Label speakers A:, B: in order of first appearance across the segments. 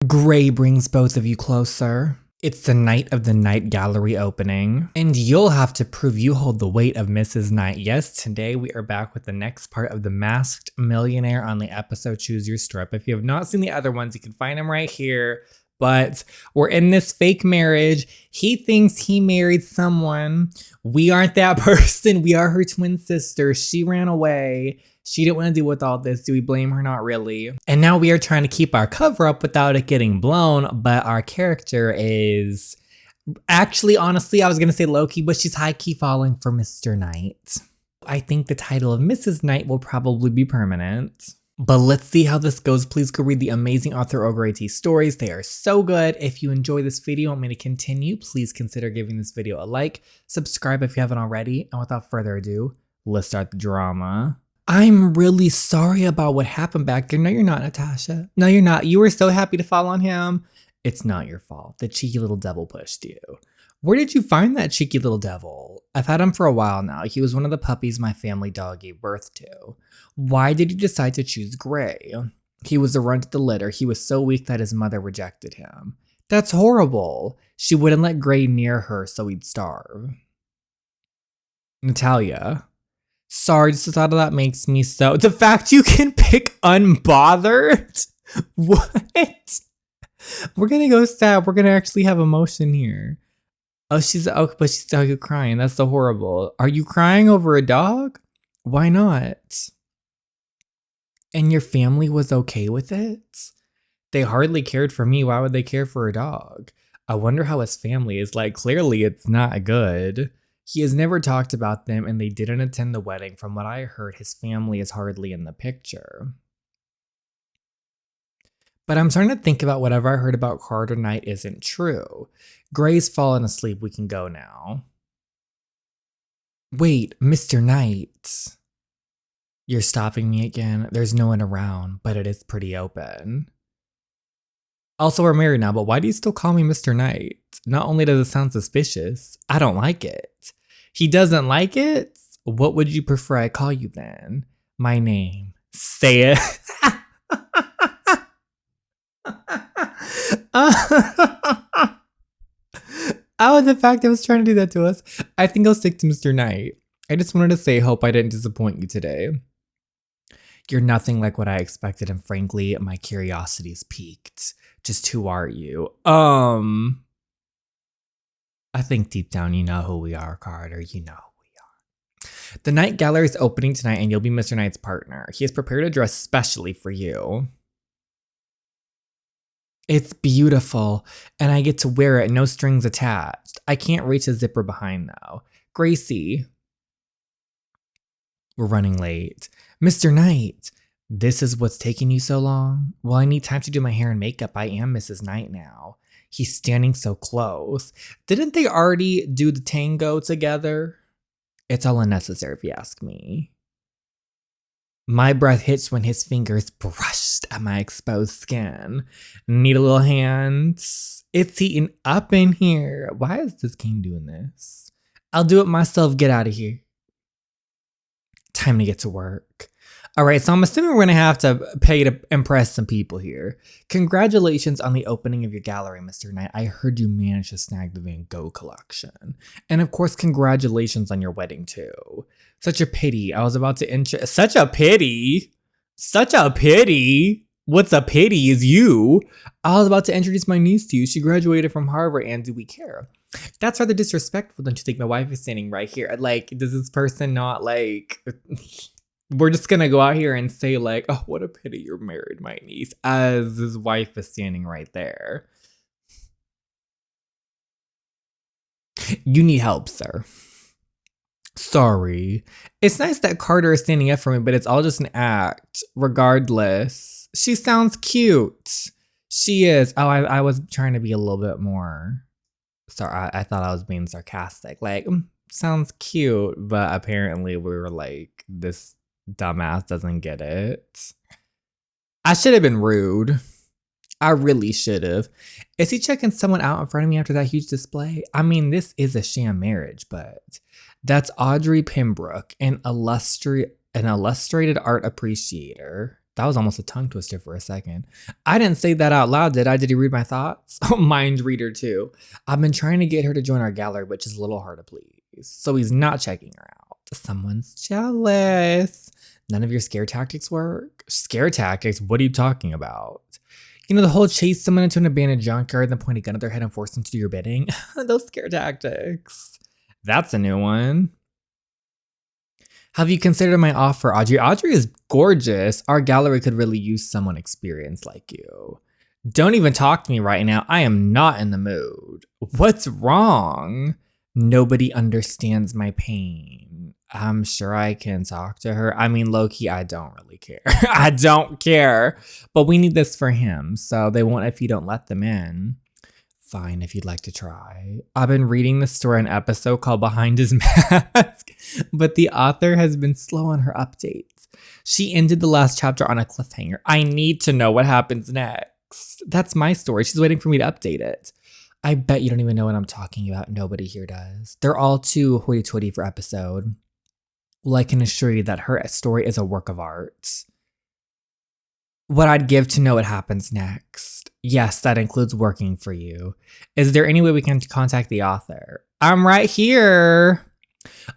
A: Gray brings both of you closer. It's the night of the Night Gallery opening, and you'll have to prove you hold the weight of Mrs. Knight. Yes, today we are back with the next part of the Masked Millionaire on the episode Choose Your Strip. If you have not seen the other ones, you can find them right here. But we're in this fake marriage. He thinks he married someone. We aren't that person. We are her twin sister. She ran away. She didn't want to deal with all this. Do we blame her? Not really. And now we are trying to keep our cover up without it getting blown. But our character is actually, honestly, I was going to say low-key, but she's high-key falling for Mr. Knight. I think the title of Mrs. Knight will probably be permanent. But let's see how this goes. Please go read the amazing author earlgrey.stories. They are so good. If you enjoy this video and want me to continue, please consider giving this video a like. Subscribe if you haven't already. And without further ado, let's start the drama. I'm really sorry about what happened back there. No, you're not, Natasha. No, you're not. You were so happy to fall on him. It's not your fault. The cheeky little devil pushed you. Where did you find that cheeky little devil? I've had him for a while now. He was one of the puppies my family dog gave birth to. Why did you decide to choose Gray? He was a runt of the litter. He was so weak that his mother rejected him. That's horrible. She wouldn't let Gray near her so he'd starve. Natalia. Sorry, just the thought of that makes me so... The fact you can pick unbothered? What? We're gonna go sad. We're gonna actually have emotion here. Oh, but she's still crying. That's so horrible. Are you crying over a dog? Why not? And your family was okay with it? They hardly cared for me. Why would they care for a dog? I wonder how his family is. Like, clearly it's not good. He has never talked about them and they didn't attend the wedding. From what I heard, his family is hardly in the picture. But I'm starting to think about whatever I heard about Carter Knight isn't true. Gray's fallen asleep. We can go now. Wait, Mr. Knight. You're stopping me again. There's no one around, but it is pretty open. Also, we're married now, but why do you still call me Mr. Knight? Not only does it sound suspicious, I don't like it. He doesn't like it? What would you prefer I call you then? My name. Say it. Oh, the fact I was trying to do that to us. I think I'll stick to Mr. Knight. I just wanted to say, hope I didn't disappoint you today. You're nothing like what I expected, and frankly, my curiosity's peaked. Just who are you? I think deep down you know who we are, Carter. You know who we are. The Night Gallery is opening tonight, and you'll be Mr. Knight's partner. He has prepared a dress specially for you. It's beautiful, and I get to wear it, no strings attached. I can't reach a zipper behind, though. Gracie. We're running late. Mr. Knight, this is what's taking you so long? Well, I need time to do my hair and makeup. I am Mrs. Knight now. He's standing so close. Didn't they already do the tango together? It's all unnecessary if you ask me. My breath hits when his fingers brushed at my exposed skin. Need a little hand? It's heating up in here. Why is this game doing this? I'll do it myself. Get out of here. Time to get to work. All right, so I'm assuming we're going to have to pay to impress some people here. Congratulations on the opening of your gallery, Mr. Knight. I heard you managed to snag the Van Gogh collection. And of course, congratulations on your wedding too. Such a pity. I was about to Such a pity? Such a pity? What's a pity is you. I was about to introduce my niece to you. She graduated from Harvard, and do we care? That's rather disrespectful, don't you think? My wife is standing right here. Like, does this person not like... We're just gonna go out here and say like, oh, what a pity you're married, my niece, as his wife is standing right there. You need help, sir. Sorry. It's nice that Carter is standing up for me, but it's all just an act. Regardless. She sounds cute. She is. Oh, I was trying to be a little bit more... Sorry, I thought I was being sarcastic. Like, sounds cute, but apparently we were like, this dumbass doesn't get it. I should have been rude. I really should have. Is he checking someone out in front of me after that huge display? I mean, this is a sham marriage, but that's Audrey Pembroke, an illustrated art appreciator. That was almost a tongue twister for a second. I didn't say that out loud, did I? Did he read my thoughts? Mind reader too. I've been trying to get her to join our gallery, which is a little hard to please. So he's not checking her out. Someone's jealous. None of your scare tactics work? Scare tactics? What are you talking about? You know, the whole chase someone into an abandoned junkyard, then point a gun at their head and force them to do your bidding? Those scare tactics. That's a new one. Have you considered my offer, Audrey? Audrey is gorgeous. Our gallery could really use someone experienced like you. Don't even talk to me right now. I am not in the mood. What's wrong? Nobody understands my pain. I'm sure I can talk to her. I mean, low-key, I don't really care. I don't care. But we need this for him, so they won't if you don't let them in. Fine, if you'd like to try. I've been reading the story, an episode called Behind His Mask, but the author has been slow on her updates. She ended the last chapter on a cliffhanger. I need to know what happens next. That's my story. She's waiting for me to update it. I bet you don't even know what I'm talking about. Nobody here does. They're all too hoity-toity for episode. Well, I can assure you that her story is a work of art. What I'd give to know what happens next. Yes, that includes working for you. Is there any way we can contact the author? I'm right here.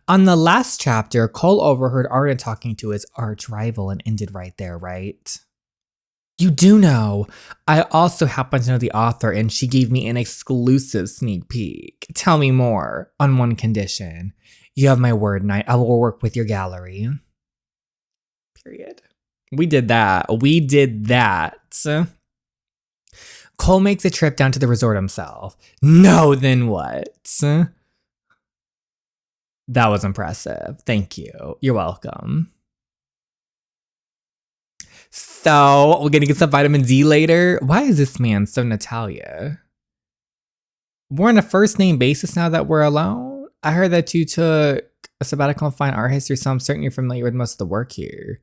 A: On the last chapter, Cole overheard Arden talking to his arch rival and ended right there, right? You do know. I also happen to know the author and she gave me an exclusive sneak peek. Tell me more, on one condition. You have my word, Knight. I will work with your gallery. Period. We did that. We did that. Cole makes a trip down to the resort himself. No, then what? That was impressive. Thank you. You're welcome. So, we're gonna get some vitamin D later. Why is this man so Natalia? We're on a first name basis now that we're alone. I heard that you took a sabbatical in fine art history, so I'm certain you're familiar with most of the work here.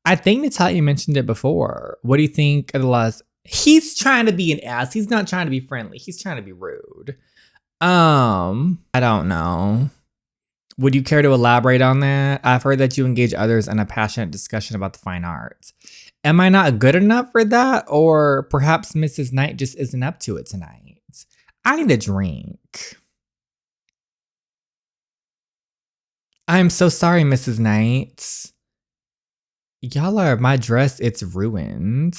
A: I think Natalia mentioned it before. What do you think of the last? He's trying to be an ass. He's not trying to be friendly. He's trying to be rude. I don't know. Would you care to elaborate on that? I've heard that you engage others in a passionate discussion about the fine arts. Am I not good enough for that? Or perhaps Mrs. Knight just isn't up to it tonight. I need a drink. I'm so sorry, Mrs. Knight. Y'all are my dress, it's ruined.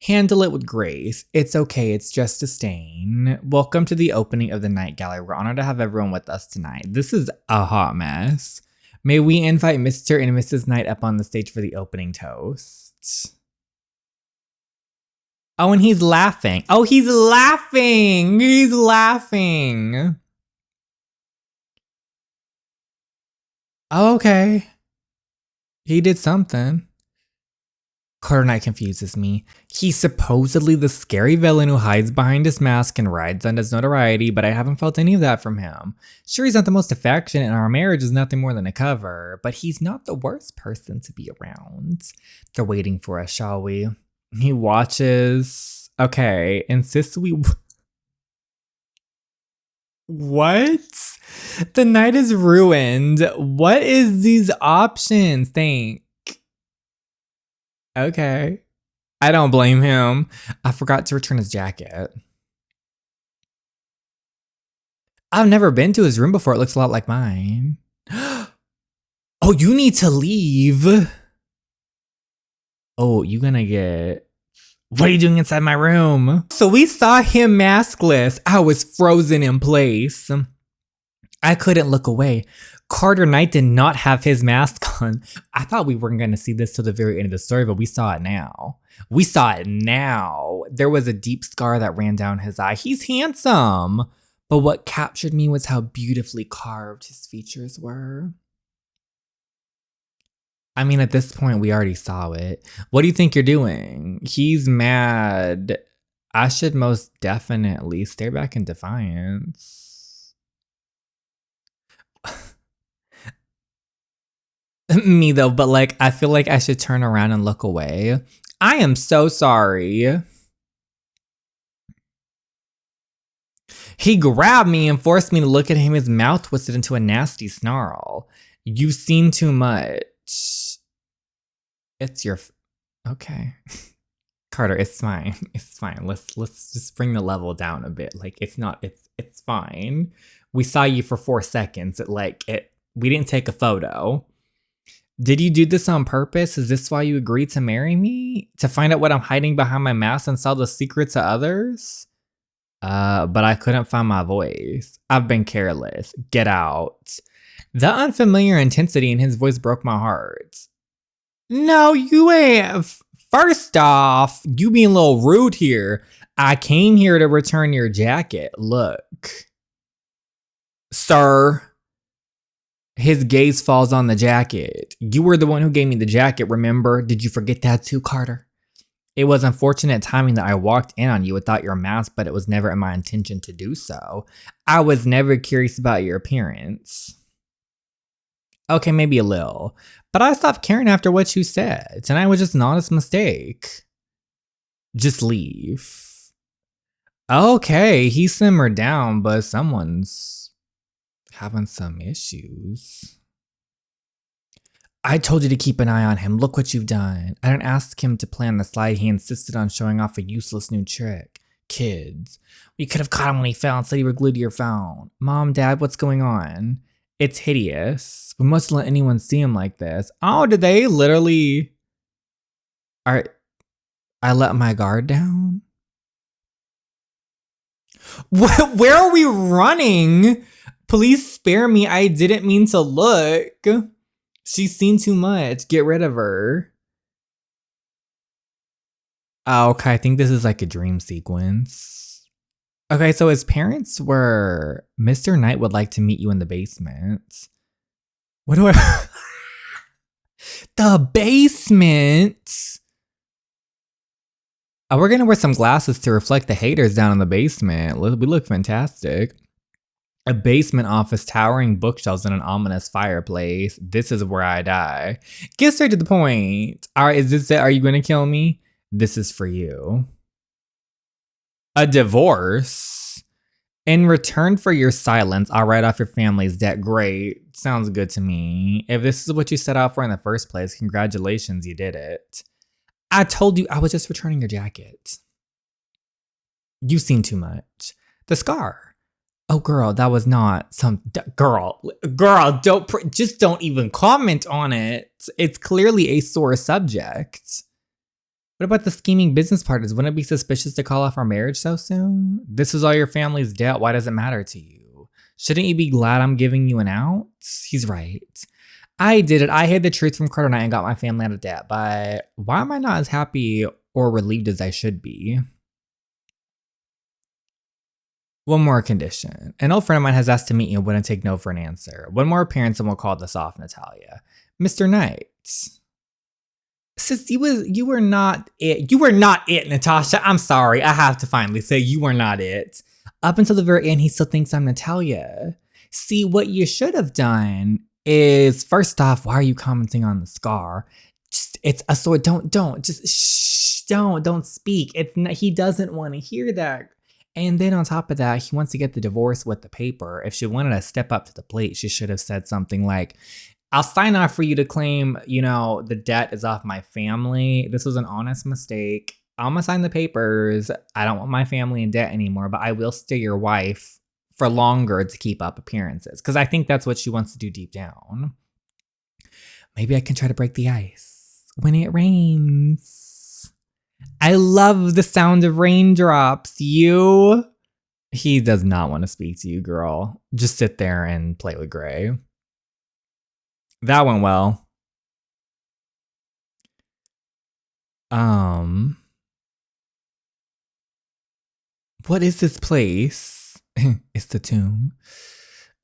A: Handle it with grace. It's okay, it's just a stain. Welcome to the opening of the Night Gallery. We're honored to have everyone with us tonight. This is a hot mess. May we invite Mr. and Mrs. Knight up on the stage for the opening toast. Oh, and he's laughing. Oh, he's laughing. He's laughing. Oh, okay. He did something. Carter Knight confuses me. He's supposedly the scary villain who hides behind his mask and rides on his notoriety, but I haven't felt any of that from him. Sure, he's not the most affectionate, and our marriage is nothing more than a cover, but he's not the worst person to be around. They're waiting for us, shall we? He watches. Okay, insists we. What? The night is ruined. What is these options? Think. Okay. I don't blame him. I forgot to return his jacket. I've never been to his room before. It looks a lot like mine. Oh, you need to leave. Oh, you gonna get... What are you doing inside my room? So we saw him maskless. I was frozen in place. I couldn't look away. Carter Knight did not have his mask on. I thought we weren't going to see this till the very end of the story, but we saw it now. We saw it now. There was a deep scar that ran down his eye. He's handsome. But what captured me was how beautifully carved his features were. I mean, at this point, we already saw it. What do you think you're doing? He's mad. I should most definitely stare back in defiance. Me though, but like, I feel like I should turn around and look away. I am so sorry. He grabbed me and forced me to look at him, his mouth twisted into a nasty snarl. You've seen too much. It's your... Okay. Carter, it's fine. It's fine. Let's just bring the level down a bit. Like it's fine. We saw you for 4 seconds. We didn't take a photo. Did you do this on purpose? Is this why you agreed to marry me? To find out what I'm hiding behind my mask and sell the secret to others? But I couldn't find my voice. I've been careless. Get out. The unfamiliar intensity in his voice broke my heart. No, you ain't. First off, you being a little rude here. I came here to return your jacket. Look. Sir. His gaze falls on the jacket. You were the one who gave me the jacket, remember? Did you forget that too, Carter? It was unfortunate timing that I walked in on you without your mask, but it was never in my intention to do so. I was never curious about your appearance. Okay, maybe a little. But I stopped caring after what you said. Tonight was just an honest mistake. Just leave. Okay, he simmered down, but someone's having some issues. I told you to keep an eye on him. Look what you've done. I didn't ask him to plan the slide. He insisted on showing off a useless new trick. Kids. You could have caught him when he fell and said you were glued to your phone. Mom, Dad, what's going on? It's hideous. We mustn't let anyone see him like this. Oh, did they literally... I let my guard down? Where are we running? Please spare me. I didn't mean to look. She's seen too much. Get rid of her. Oh, okay, I think this is like a dream sequence. Okay, so his parents were... Mr. Knight would like to meet you in the basement. What do I... The basement! Oh, we're gonna wear some glasses to reflect the haters down in the basement. We look fantastic. A basement office, towering bookshelves, and an ominous fireplace. This is where I die. Get straight to the point. All right, is this it? Are you gonna kill me? This is for you. A divorce? In return for your silence, I'll write off your family's debt. Great. Sounds good to me. If this is what you set out for in the first place, congratulations, you did it. I told you I was just returning your jacket. You've seen too much. The scar. Oh, girl, that was not some... Girl, don't even comment on it. It's clearly a sore subject. What about the scheming business partners? Wouldn't it be suspicious to call off our marriage so soon? This is all your family's debt. Why does it matter to you? Shouldn't you be glad I'm giving you an out? He's right. I did it. I hid the truth from Carter Knight and got my family out of debt, but why am I not as happy or relieved as I should be? One more condition. An old friend of mine has asked to meet you and wouldn't take no for an answer. One more appearance and we'll call this off, Natalia. Mr. Knight. Sis, you were not it. You were not it, Natasha. I'm sorry. I have to finally say you were not it. Up until the very end, he still thinks I'm Natalia. See, what you should have done is, first off, why are you commenting on the scar? It's a sword. Don't speak. He doesn't want to hear that. And then on top of that, he wants to get the divorce with the paper. If she wanted to step up to the plate, she should have said something like, I'll sign off for you to claim, the debt is off my family. This was an honest mistake. I'm gonna sign the papers. I don't want my family in debt anymore, but I will stay your wife for longer to keep up appearances. Because I think that's what she wants to do deep down. Maybe I can try to break the ice when it rains. I love the sound of raindrops. He does not want to speak to you, girl. Just sit there and play with Gray. That went well. What is this place? It's the tomb.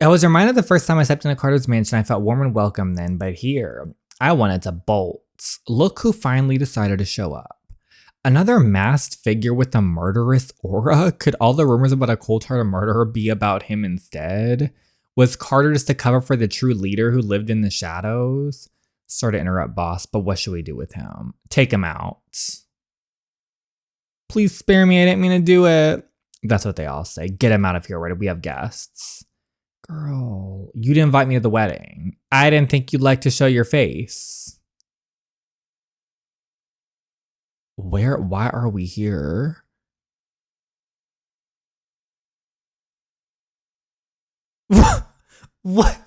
A: I was reminded the first time I stepped into Carter's mansion, I felt warm and welcome then, but here, I wanted to bolt. Look who finally decided to show up. Another masked figure with a murderous aura? Could all the rumors about a cold-hearted murderer be about him instead? Was Carter just a cover for the true leader who lived in the shadows? Sorry to interrupt, boss, but what should we do with him? Take him out. Please spare me, I didn't mean to do it. That's what they all say. Get him out of here already, we have guests. Girl, you didn't invite me to the wedding. I didn't think you'd like to show your face. Why are we here? What?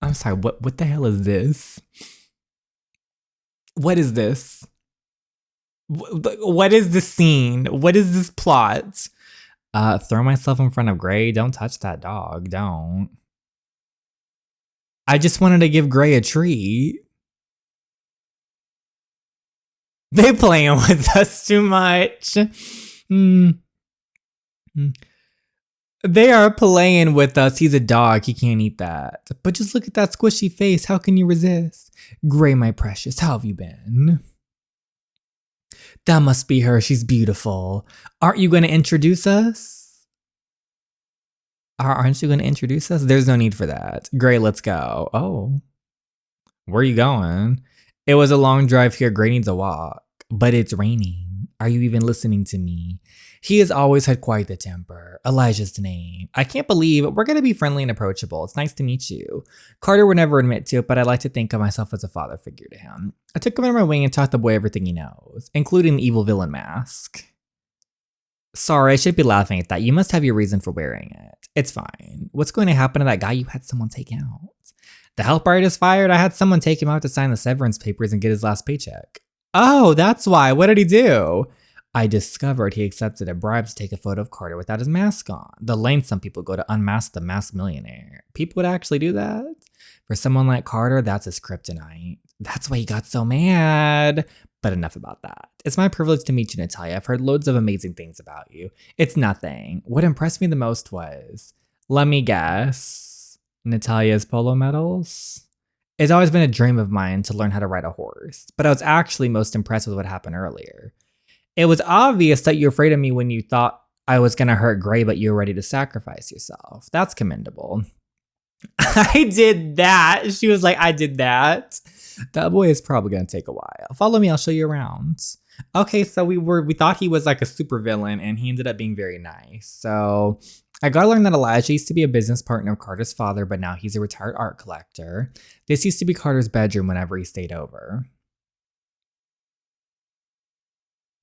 A: I'm sorry, what the hell is this? What is this? What is the scene? What is this plot? Throw myself in front of Gray. Don't touch that dog. Don't. I just wanted to give Gray a treat. They playing with us too much. They are playing with us. He's a dog. He can't eat that. But just look at that squishy face. How can you resist? Gray, my precious, how have you been? That must be her. She's beautiful. Aren't you going to introduce us? Aren't you going to introduce us? There's no need for that. Gray, let's go. Oh. Where are you going? It was a long drive here. Gray needs a walk. But it's raining. Are you even listening to me? He has always had quite the temper. Elijah's the name. I can't believe we're going to be friendly and approachable. It's nice to meet you. Carter would never admit to it, but I like to think of myself as a father figure to him. I took him under my wing and taught the boy everything he knows, including the evil villain mask. Sorry, I should be laughing at that. You must have your reason for wearing it. It's fine. What's going to happen to that guy you had someone take out? The helper I just fired, I had someone take him out to sign the severance papers and get his last paycheck. Oh, that's why. What did he do? I discovered he accepted a bribe to take a photo of Carter without his mask on. The length some people go to unmask the Masked Millionaire. People would actually do that? For someone like Carter, that's his kryptonite. That's why he got so mad. But enough about that. It's my privilege to meet you, Natalia. I've heard loads of amazing things about you. It's nothing. What impressed me the most was, let me guess, Natalia's polo medals? It's always been a dream of mine to learn how to ride a horse, but I was actually most impressed with what happened earlier. It was obvious that you're afraid of me when you thought I was going to hurt Gray, but you were ready to sacrifice yourself. That's commendable. I did that. She was like, I did that. That boy is probably going to take a while. Follow me. I'll show you around. Okay, so we thought he was like a super villain, and he ended up being very nice. So I got to learn that Elijah used to be a business partner of Carter's father, but now he's a retired art collector. This used to be Carter's bedroom whenever he stayed over.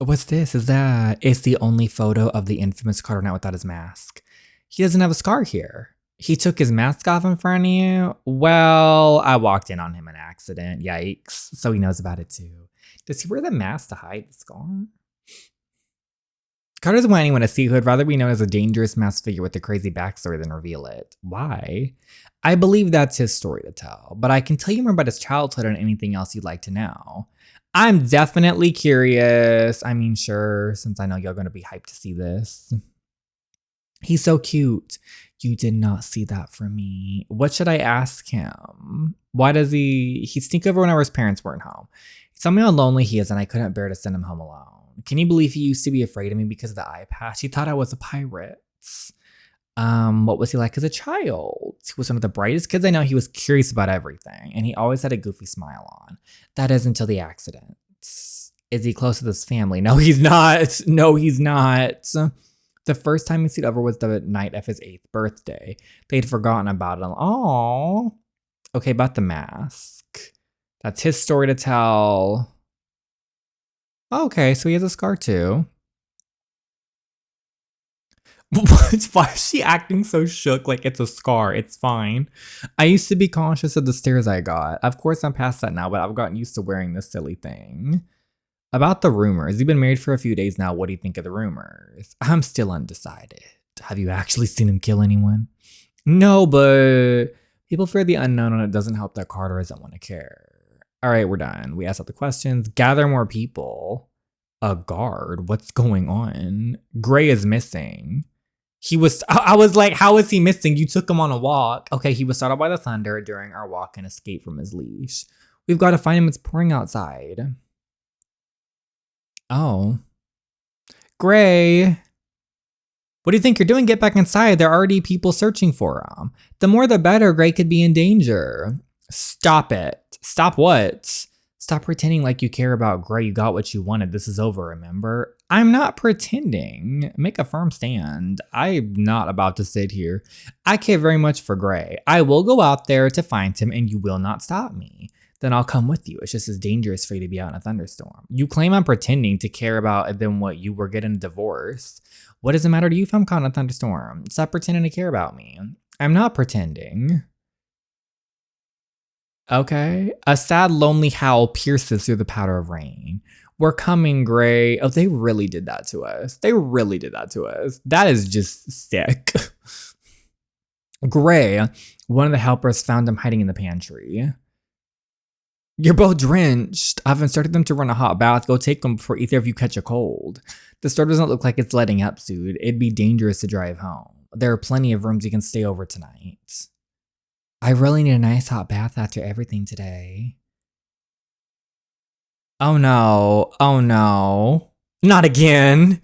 A: What's this? It's the only photo of the infamous Carter Knight without his mask. He doesn't have a scar here. He took his mask off in front of you? Well, I walked in on him in an accident. Yikes. So he knows about it too. Does he wear the mask to hide the scar? Carter doesn't want anyone to see who would rather be known as a dangerous masked figure with a crazy backstory than reveal it. Why? I believe that's his story to tell, but I can tell you more about his childhood and anything else you'd like to know. I'm definitely curious. I mean, sure, since I know you're going to be hyped to see this. He's so cute. You did not see that from me. What should I ask him? Why does he sneak over whenever his parents weren't home? He told me how lonely he is and I couldn't bear to send him home alone. Can you believe he used to be afraid of me because of the eye patch? He thought I was a pirate. What was he like as a child? He was one of the brightest kids I know. He was curious about everything, and he always had a goofy smile on. That is until the accident. Is he close with his family? No, he's not. No, he's not. The first time he stayed over was the night of his 8th birthday. They'd forgotten about it. Oh, okay, about the mask. That's his story to tell. Okay, so he has a scar too. Why is she acting so shook like it's a scar? It's fine. I used to be conscious of the stares I got. Of course, I'm past that now, but I've gotten used to wearing this silly thing. About the rumors. You've been married for a few days now. What do you think of the rumors? I'm still undecided. Have you actually seen him kill anyone? No, but people fear the unknown, and it doesn't help that Carter doesn't want to care. All right, we're done. We asked all the questions. Gather more people. A guard? What's going on? Gray is missing. I was like, how is he missing? You took him on a walk. Okay, he was startled by the thunder during our walk and escaped from his leash. We've got to find him. It's pouring outside. Oh. Gray. What do you think you're doing? Get back inside. There are already people searching for him. The more the better. Gray could be in danger. Stop it. Stop what? Stop pretending like you care about Gray. You got what you wanted. This is over, remember? I'm not pretending. Make a firm stand. I'm not about to sit here. I care very much for Gray. I will go out there to find him and you will not stop me. then I'll come with you. It's just as dangerous for you to be out in a thunderstorm. You claim I'm pretending to care about them what you were getting a divorce. What does it matter to you if I'm caught in a thunderstorm? Stop pretending to care about me. I'm not pretending. Okay. A sad, lonely howl pierces through the powder of rain. We're coming, Gray. Oh, they really did that to us. They really did that to us. That is just sick. Gray, one of the helpers, found him hiding in the pantry. You're both drenched. I've instructed them to run a hot bath. Go take them before either of you catch a cold. The store doesn't look like it's letting up soon. It'd be dangerous to drive home. There are plenty of rooms you can stay over tonight. I really need a nice hot bath after everything today. Oh no. Oh no. Not again.